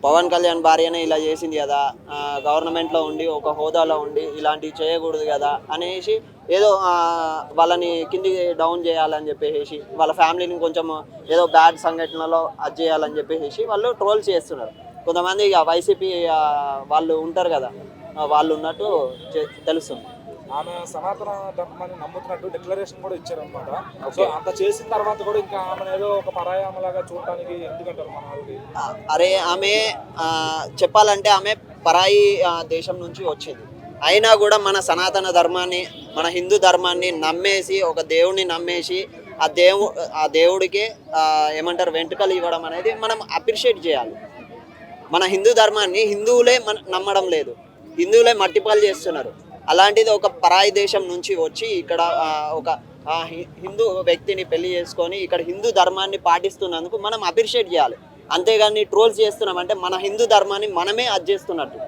పవన్ కళ్యాణ్ భార్యనే ఇలా చేసింది కదా, గవర్నమెంట్లో ఉండి ఒక హోదాలో ఉండి ఇలాంటివి చేయకూడదు కదా అనేసి ఏదో వాళ్ళని కింది డౌన్ చేయాలని చెప్పేసి వాళ్ళ ఫ్యామిలీని కొంచెం ఏదో బ్యాడ్ సంఘటనలో అది చేయాలని చెప్పేసి వాళ్ళు ట్రోల్స్ చేస్తున్నారు. కొంతమంది ఇక వైసీపీ వాళ్ళు ఉంటారు కదా, వాళ్ళు ఉన్నట్టు తెలుస్తుంది. ఆమె సనాతన ధర్మాన్ని నమ్ముతున్నట్టు డిక్లరేషన్ కూడా ఇచ్చారనమాట. సో అంత చేసిన తర్వాత కూడా ఇంకా ఆమెను ఏదో ఒక పరాయామలాగా చూడటానికి ఎందుకంటారు మన వాళ్ళకి? అరే ఆమె చెప్పాలంటే ఆమె పరాయి దేశం నుంచి వచ్చింది, అయినా కూడా మన సనాతన ధర్మాన్ని మన హిందూ ధర్మాన్ని నమ్మేసి ఒక దేవుడిని నమ్మేసి ఆ దేవుడికి ఏమంటారు వెంట్రుకలు ఇవ్వడం అనేది మనం అప్రిషియేట్ చేయాలి. మన హిందూ ధర్మాన్ని హిందువులే నమ్మడం లేదు, హిందువులే మట్టిపాలు చేస్తున్నారు. అలాంటిది ఒక పరాయి దేశం నుంచి వచ్చి ఇక్కడ ఒక హిందూ వ్యక్తిని పెళ్లి చేసుకొని ఇక్కడ హిందూ ధర్మాన్ని పాటిస్తున్నందుకు మనం అప్రిషియేట్ చేయాలి. అంతేగాని ట్రోల్స్ చేస్తున్నామంటే మన హిందూ ధర్మాన్ని మనమే అది చేస్తున్నట్టు.